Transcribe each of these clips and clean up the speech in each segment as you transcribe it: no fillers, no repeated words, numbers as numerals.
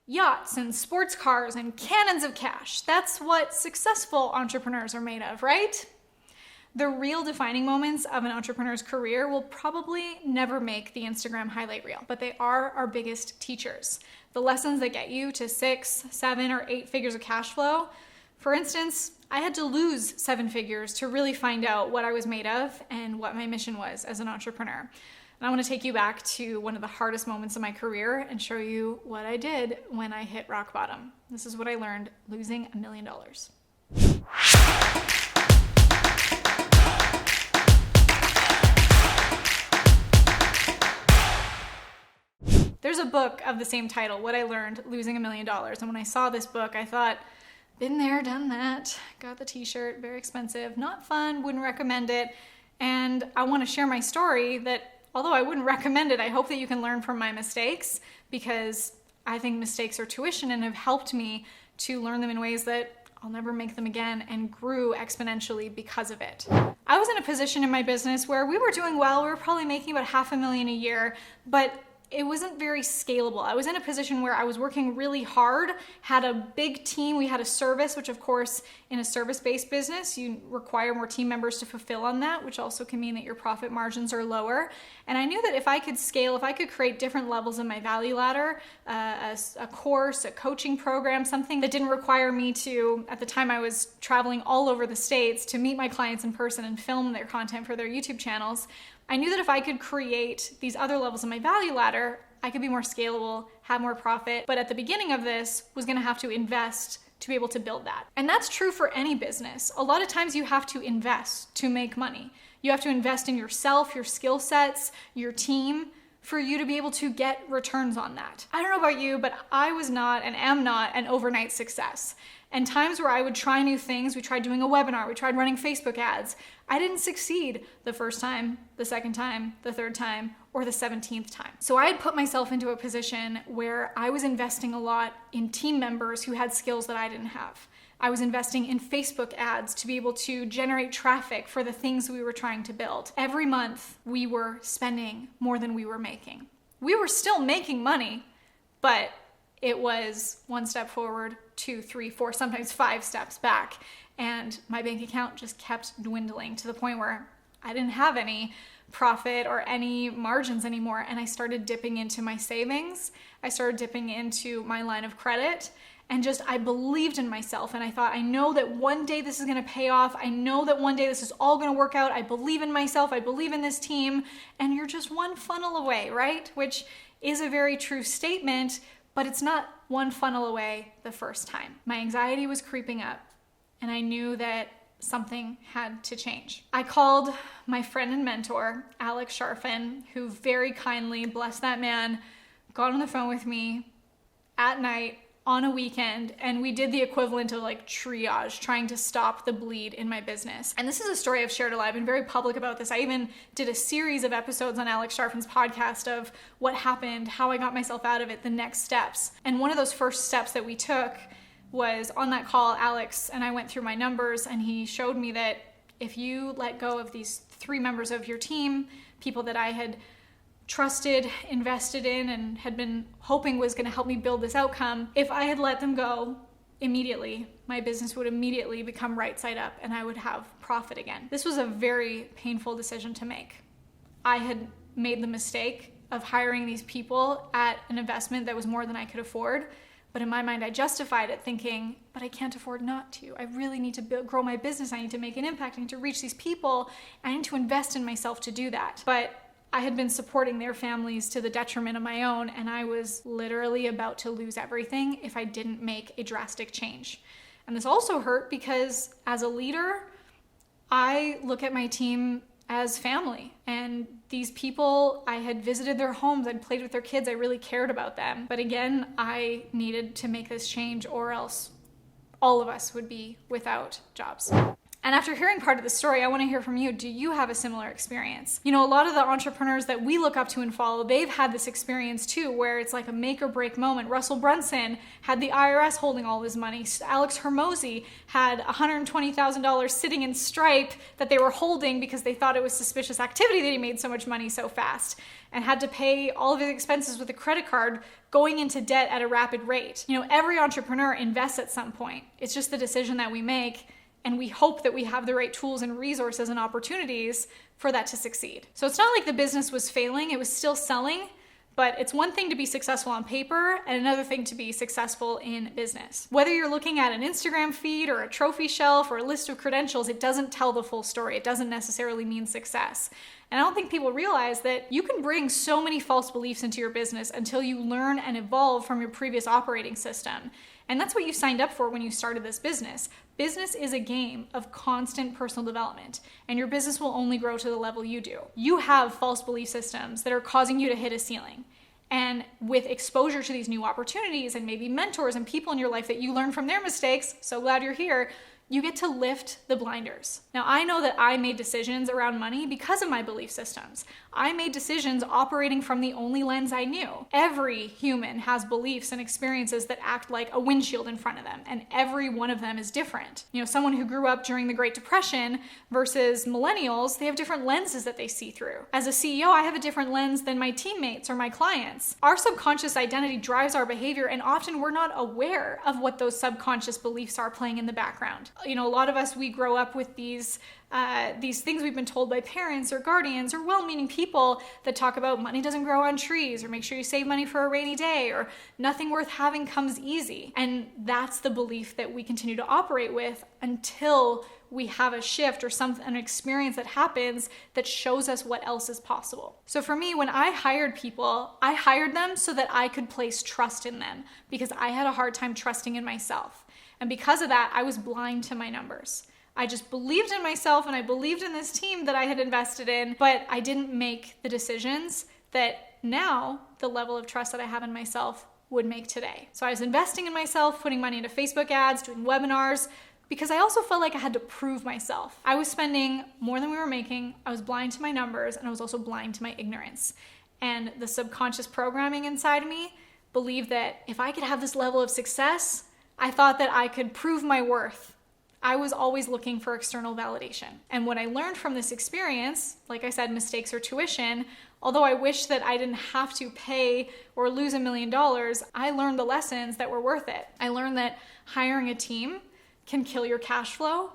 yachts and sports cars and cannons of cash. That's what successful entrepreneurs are made of, right? The real defining moments of an entrepreneur's career will probably never make the Instagram highlight reel, but they are our biggest teachers. The lessons that get you to 6, 7, or 8 figures of cash flow. For instance, I had to lose 7 figures to really find out what I was made of and what my mission was as an entrepreneur. And I want to take you back to one of the hardest moments of my career and show you what I did when I hit rock bottom. This is what I learned losing $1 million. There's a book of the same title, What I Learned Losing $1 Million. And when I saw this book, I thought, been there, done that. Got the t-shirt, very expensive, not fun, wouldn't recommend it. And I want to share my story that, although I wouldn't recommend it, I hope that you can learn from my mistakes, because I think mistakes are tuition and have helped me to learn them in ways that I'll never make them again, and grew exponentially because of it. I was in a position in my business where we were doing well. We were probably making about $500,000 a year, but it wasn't very scalable. I was in a position where I was working really hard, had a big team. We had a service, which of course, in a service-based business, you require more team members to fulfill on that, which also can mean that your profit margins are lower. And I knew that if I could scale, if I could create different levels of my value ladder, a course, a coaching program, something that didn't require me to, at the time I was traveling all over the States to meet my clients in person and film their content for their YouTube channels, I knew that if I could create these other levels of my value ladder, I could be more scalable, have more profit. But at the beginning of this, was gonna have to invest to be able to build that. And that's true for any business. A lot of times you have to invest to make money. You have to invest in yourself, your skill sets, your team, for you to be able to get returns on that. I don't know about you, but I was not and am not an overnight success. And times where I would try new things, we tried doing a webinar, we tried running Facebook ads. I didn't succeed the first time, the second time, the third time, or the 17th time. So I had put myself into a position where I was investing a lot in team members who had skills that I didn't have. I was investing in Facebook ads to be able to generate traffic for the things we were trying to build. Every month, we were spending more than we were making. We were still making money, but it was 1 step forward, 2, 3, 4, sometimes 5 steps back. And my bank account just kept dwindling to the point where I didn't have any profit or any margins anymore. And I started dipping into my savings. I started dipping into my line of credit. And I believed in myself. And I thought, I know that one day this is gonna pay off. I know that one day this is all gonna work out. I believe in myself. I believe in this team. And you're just one funnel away, right? Which is a very true statement, but it's not one funnel away the first time. My anxiety was creeping up, and I knew that something had to change. I called my friend and mentor, Alex Sharfin, who very kindly, bless that man, got on the phone with me at night on a weekend, and we did the equivalent of like triage, trying to stop the bleed in my business. And this is a story I've shared a lot. I've been very public about this. I even did a series of episodes on Alex Sharfin's podcast of what happened, how I got myself out of it, the next steps. And one of those first steps that we took was on that call, Alex and I went through my numbers, and he showed me that if you let go of these 3 members of your team, people that I had trusted, invested in, and had been hoping was gonna help me build this outcome, if I had let them go immediately, my business would immediately become right side up and I would have profit again. This was a very painful decision to make. I had made the mistake of hiring these people at an investment that was more than I could afford. But in my mind, I justified it thinking, but I can't afford not to. I really need to grow my business. I need to make an impact. I need to reach these people. I need to invest in myself to do that. But I had been supporting their families to the detriment of my own, and I was literally about to lose everything if I didn't make a drastic change. And this also hurt because as a leader, I look at my team as family. And these people, I had visited their homes, I'd played with their kids, I really cared about them. But again, I needed to make this change or else all of us would be without jobs. And after hearing part of the story, I want to hear from you. Do you have a similar experience? A lot of the entrepreneurs that we look up to and follow, they've had this experience too, where it's like a make or break moment. Russell Brunson had the IRS holding all his money. Alex Hormozy had $120,000 sitting in Stripe that they were holding because they thought it was suspicious activity that he made so much money so fast, and had to pay all of his expenses with a credit card, going into debt at a rapid rate. Every entrepreneur invests at some point. It's just the decision that we make, and we hope that we have the right tools and resources and opportunities for that to succeed. So it's not like the business was failing, it was still selling, but it's one thing to be successful on paper and another thing to be successful in business. Whether you're looking at an Instagram feed or a trophy shelf or a list of credentials, it doesn't tell the full story. It doesn't necessarily mean success. And I don't think people realize that you can bring so many false beliefs into your business until you learn and evolve from your previous operating system. And that's what you signed up for when you started this business. Business is a game of constant personal development, and your business will only grow to the level you do. You have false belief systems that are causing you to hit a ceiling. And with exposure to these new opportunities and maybe mentors and people in your life that you learn from their mistakes, so glad you're here, you get to lift the blinders. Now, I know that I made decisions around money because of my belief systems. I made decisions operating from the only lens I knew. Every human has beliefs and experiences that act like a windshield in front of them, and every one of them is different. Someone who grew up during the Great Depression versus millennials, they have different lenses that they see through. As a CEO, I have a different lens than my teammates or my clients. Our subconscious identity drives our behavior, and often we're not aware of what those subconscious beliefs are playing in the background. A lot of us, we grow up with these things we've been told by parents or guardians or well-meaning people that talk about money doesn't grow on trees, or make sure you save money for a rainy day, or nothing worth having comes easy. And that's the belief that we continue to operate with until we have a shift or an experience that happens that shows us what else is possible. So for me, when I hired people, I hired them so that I could place trust in them, because I had a hard time trusting in myself. And because of that, I was blind to my numbers. I just believed in myself and I believed in this team that I had invested in, but I didn't make the decisions that now the level of trust that I have in myself would make today. So I was investing in myself, putting money into Facebook ads, doing webinars, because I also felt like I had to prove myself. I was spending more than we were making, I was blind to my numbers, and I was also blind to my ignorance. And the subconscious programming inside of me believed that if I could have this level of success, I thought that I could prove my worth. I was always looking for external validation. And what I learned from this experience, like I said, mistakes are tuition, although I wish that I didn't have to pay or lose $1 million, I learned the lessons that were worth it. I learned that hiring a team can kill your cash flow,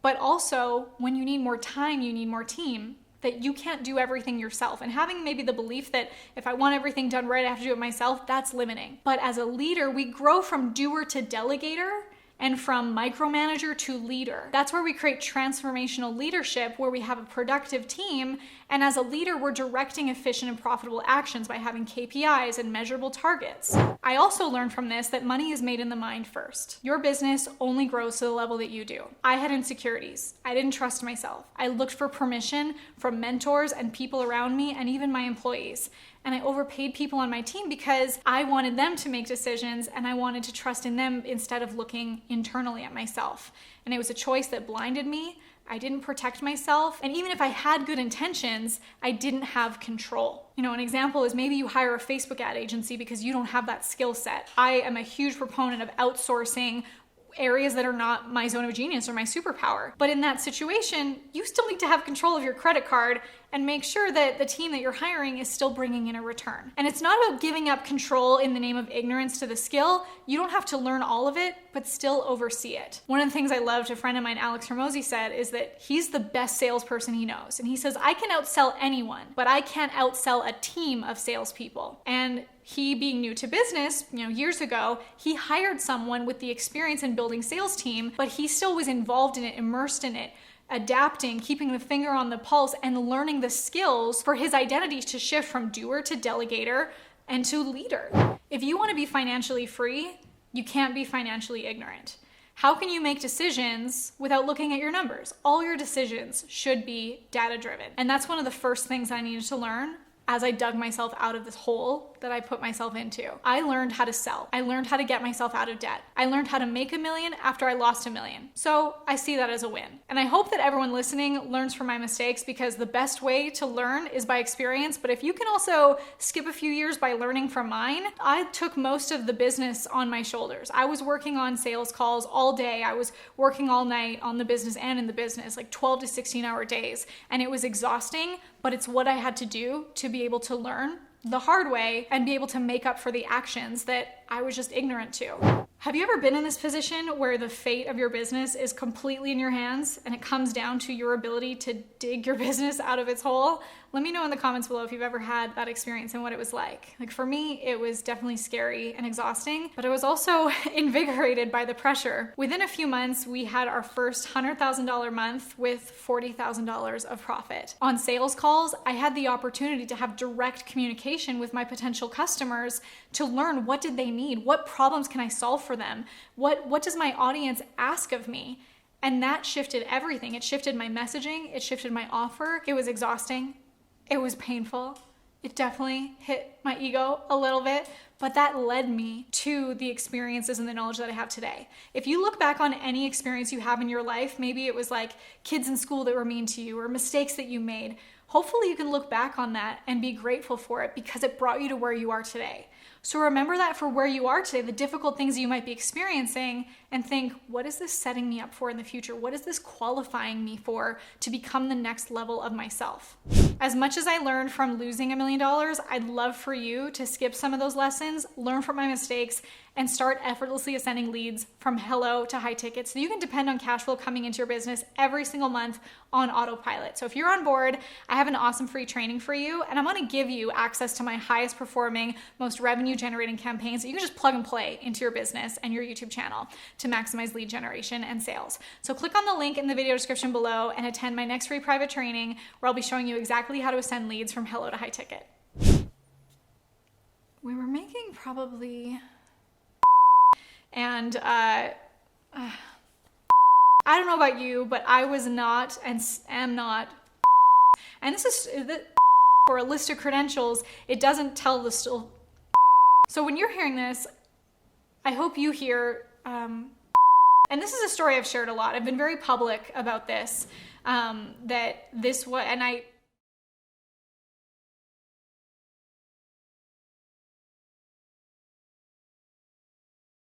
but also when you need more time, you need more team, that you can't do everything yourself. And having maybe the belief that if I want everything done right, I have to do it myself, that's limiting. But as a leader, we grow from doer to delegator, and from micromanager to leader. That's where we create transformational leadership, where we have a productive team, and as a leader, we're directing efficient and profitable actions by having KPIs and measurable targets. I also learned from this that money is made in the mind first. Your business only grows to the level that you do. I had insecurities. I didn't trust myself. I looked for permission from mentors and people around me, and even my employees. And I overpaid people on my team because I wanted them to make decisions and I wanted to trust in them instead of looking internally at myself. And it was a choice that blinded me. I didn't protect myself. And even if I had good intentions, I didn't have control. An example is maybe you hire a Facebook ad agency because you don't have that skill set. I am a huge proponent of outsourcing areas that are not my zone of genius or my superpower. But in that situation, you still need to have control of your credit card and make sure that the team that you're hiring is still bringing in a return. And it's not about giving up control in the name of ignorance to the skill. You don't have to learn all of it, but still oversee it. One of the things I loved, a friend of mine, Alex Hormozy, said is that he's the best salesperson he knows. And he says, I can outsell anyone, but I can't outsell a team of salespeople. And he, being new to business, years ago, he hired someone with the experience in building sales team, but he still was involved in it, immersed in it, adapting, keeping the finger on the pulse, and learning the skills for his identity to shift from doer to delegator and to leader. If you want to be financially free, you can't be financially ignorant. How can you make decisions without looking at your numbers? All your decisions should be data-driven. And that's one of the first things I needed to learn as I dug myself out of this hole that I put myself into. I learned how to sell. I learned how to get myself out of debt. I learned how to make $1 million after I lost $1 million. So I see that as a win. And I hope that everyone listening learns from my mistakes, because the best way to learn is by experience. But if you can also skip a few years by learning from mine, I took most of the business on my shoulders. I was working on sales calls all day. I was working all night on the business and in the business, like 12 to 16-hour days. And it was exhausting, but it's what I had to do to be able to learn the hard way and be able to make up for the actions that I was just ignorant to. Have you ever been in this position where the fate of your business is completely in your hands and it comes down to your ability to dig your business out of its hole? Let me know in the comments below if you've ever had that experience and what it was like. Like for me, it was definitely scary and exhausting, but I was also invigorated by the pressure. Within a few months, we had our first $100,000 month with $40,000 of profit. On sales calls, I had the opportunity to have direct communication with my potential customers to learn what did they need, what problems can I solve for them, what does my audience ask of me? And that shifted everything. It shifted my messaging, it shifted my offer. It was exhausting. It was painful. It definitely hit my ego a little bit, but that led me to the experiences and the knowledge that I have today. If you look back on any experience you have in your life, maybe it was like kids in school that were mean to you or mistakes that you made, hopefully you can look back on that and be grateful for it because it brought you to where you are today. So remember that for where you are today, the difficult things you might be experiencing, and think, what is this setting me up for in the future? What is this qualifying me for to become the next level of myself? As much as I learned from losing $1 million, I'd love for you to skip some of those lessons, learn from my mistakes, and start effortlessly ascending leads from hello to high ticket so you can depend on cash flow coming into your business every single month on autopilot. So if you're on board, I have an awesome free training for you, and I'm gonna give you access to my highest performing, most revenue generating campaigns that you can just plug and play into your business and your YouTube channel to maximize lead generation and sales. So click on the link in the video description below and attend my next free private training where I'll be showing you exactly how to ascend leads from hello to high ticket. We were making probably... And I don't know about you, but I was not and am not. And this is for a list of credentials. It doesn't tell the still. So when you're hearing this, I hope you hear, and this is a story I've shared a lot. I've been very public about this, that this was, and I